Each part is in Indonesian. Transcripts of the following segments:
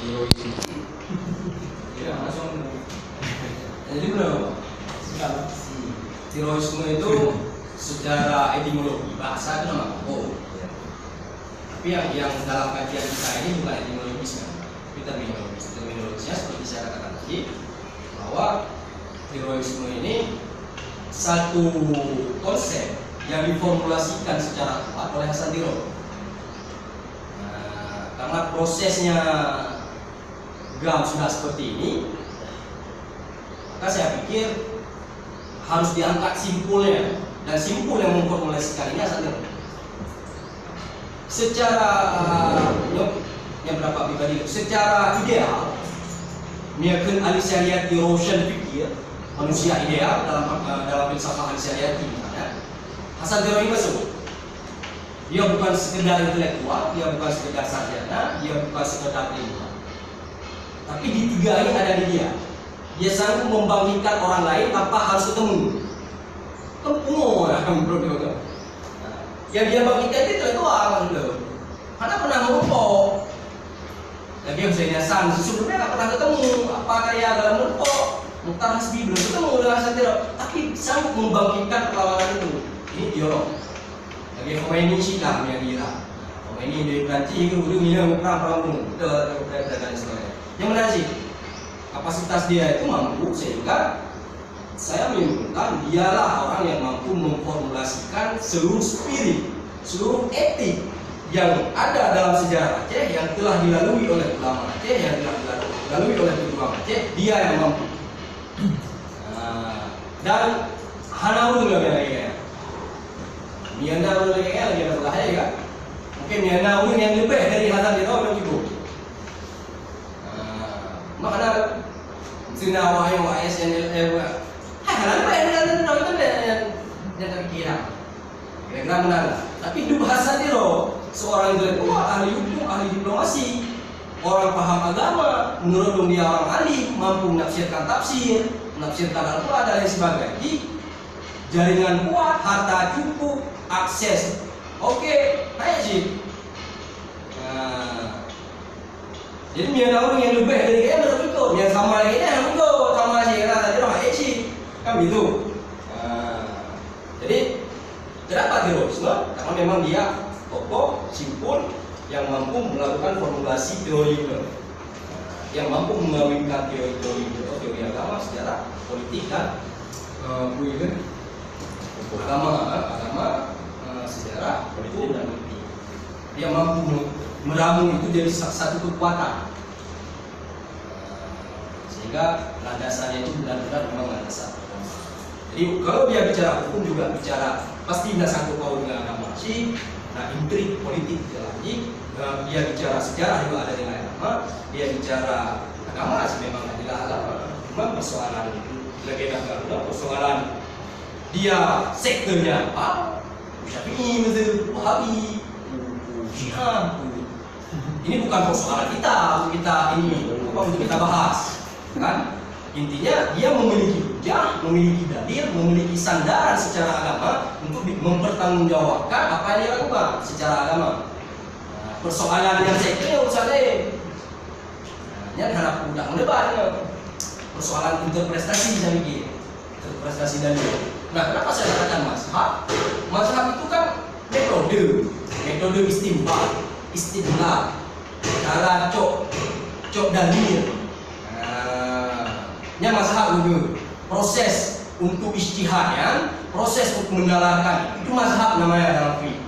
terorisme. Ya langsung. Jadi belum. Terorisme itu secara etimologi bahasa itu nama oh. Tapi yang dalam kajian kita ini bukan etimologis kan, tapi terminologis. Terminologisnya seperti saya katakan tadi bahwa terorisme ini satu konsep yang diformulasikan secara kuat oleh Hasan Tiro. Nah, karena prosesnya GAM sudah seperti ini, maka saya pikir harus diangkat simpulnya, dan simpul yang memformulasikan ini Hasan Tiro. Secara yang berapa pribadi, secara ideal, miakeun ahli syariat di Roshan Fikir, manusia ideal dalam filsafat ahli syariat misalnya, Hasan Tiro ini masuk. Dia bukan sekedar intelektual, dia bukan sekedar sarjana, dia bukan sekedar ilmuwan. Tapi di tiga ini ada di dia. Dia sanggup membangkitkan orang lain tanpa harus ketemu. Bro. Yang dia bangkitkan itu intelektual gitu. Karena pernah merupuk. Lagi Hussein Hasan sebelumnya nggak pernah ketemu. Apa karya dalam merupuk? Mukhtar Hasbi belum ketemu dengan Hasan Tiro, tapi sanggup membangkitkan perlawanan itu. Ini teolog. Lagi Khomeini Syiah yang di Irak. Khomeini di Perancis itu udah minum perang dan sebagainya. Yang menarik sih, kapasitas dia itu mampu sehingga saya menyimpulkan dialah orang yang mampu memformulasikan seluruh spirit, seluruh etik yang ada dalam sejarah Aceh yang telah dilalui oleh ulama Aceh, yang telah dilalui oleh pejuang Aceh, dia yang mampu. Dan Hanaun nggak kayaknya, Hanaun kayaknya lagi ada bahaya kan? Mungkin Hanaun yang lebih dari Hasan Tiro dan Ibu. Makna Sinawa yang AS yang Kenapa yang kira-kira benar. Tapi hidup Hasan Tiro seorang intelektual, ahli hukum, ahli diplomasi, orang paham agama, menurut dia orang alim, mampu menafsirkan tafsir, menafsirkan Al-Quran dan lain sebagainya. Jadi, jaringan kuat, harta cukup, akses oke, kayak sih. Jadi orang yang lebih dari kayaknya menurut itu, yang sama lagi yang itu sama sih karena tadi orang sih kan gitu. Jadi kenapa terorisme? Karena memang dia tokoh simpul yang mampu melakukan formulasi teori yang mampu mengawinkan teori agama, sejarah, politik dan agama, sejarah, politik dan politik. Dia mampu meramu itu jadi satu kekuatan, sehingga landasannya itu benar-benar memang landasan. Jadi kalau dia bicara hukum juga bicara pasti tidak sangkut paut dengan agama sih. Nah, intrik politik lagi, dia bicara sejarah juga ada dengan agama, dia bicara agama sih memang tidak agama. Cuma persoalan itu legenda Garuda, persoalan dia sektornya apa? Syafi'i, Wahabi, Syiah. Ini bukan persoalan kita untuk kita bahas, kan? Intinya dia memiliki hujah, memiliki dalil, memiliki sandaran secara agama untuk mempertanggungjawabkan apa yang dia lakukan secara agama. Persoalan yang sektor urusannya, yang harap udah mendebatnya. Persoalan interpretasi saya mikir, interpretasi dalil. Nah, kenapa saya katakan mazhab? Mazhab itu kan metode istinbat, istidlal, cara cok dalil. Nya mazhab itu proses untuk ijtihadnya, proses untuk mendalarkan itu mazhab namanya dalam fikih.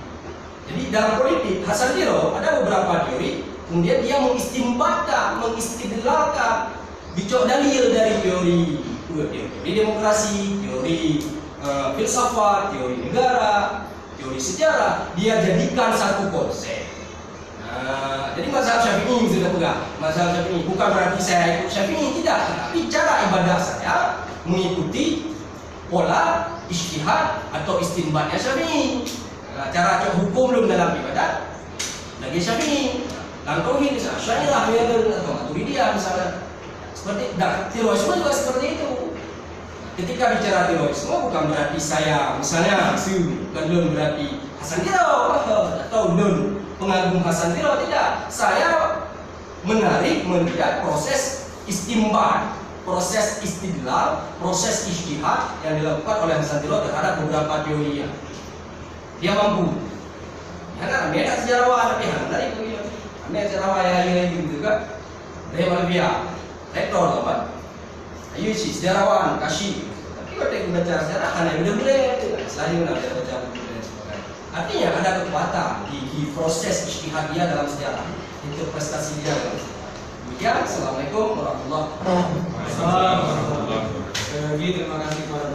Jadi dalam politik Hasan Tiro ada beberapa teori, kemudian dia mengistimbatkan, mengistidlalkan, dicok dalil dari teori demokrasi, teori filsafat, teori negara, teori sejarah, dia jadikan satu konsep. Jadi mazhab Syafi'i sudah pegang. Mazhab Syafi'i bukan berarti saya ikut Syafi'i, tidak. Tapi cara ibadah saya mengikuti pola ijtihad atau istinbatnya Syafi'i. Cara hukum belum dalam ibadah lagi Syafi'i. Dan tauhid misalnya Syairah atau Maturidiyah misalnya. Seperti terorisme juga seperti itu. Ketika bicara terorisme bukan berarti saya misalnya bukan berarti Hasan Tiro atau pengagum Hasan Tiro, tidak. Saya menarik melihat proses istimbat, proses istidlal, proses ijtihad yang dilakukan oleh Hasan Tiro terhadap beberapa teorinya. Dia mampu. Ya kan, beda sejarawan tapi dari begini. Anda sejarawan yang gitu juga. Dia malah rektor apa? Ayo sih sejarawan kasih. Tapi kalau dia baca sejarah hanya boleh. Selain dia baca buku dan sebagainya. Artinya ada kekuatan di proses ijtihad dia dalam sejarah, interpretasi dia dalam sejarah. Demikian, assalamualaikum warahmatullahi wabarakatuh. Terima kasih kepada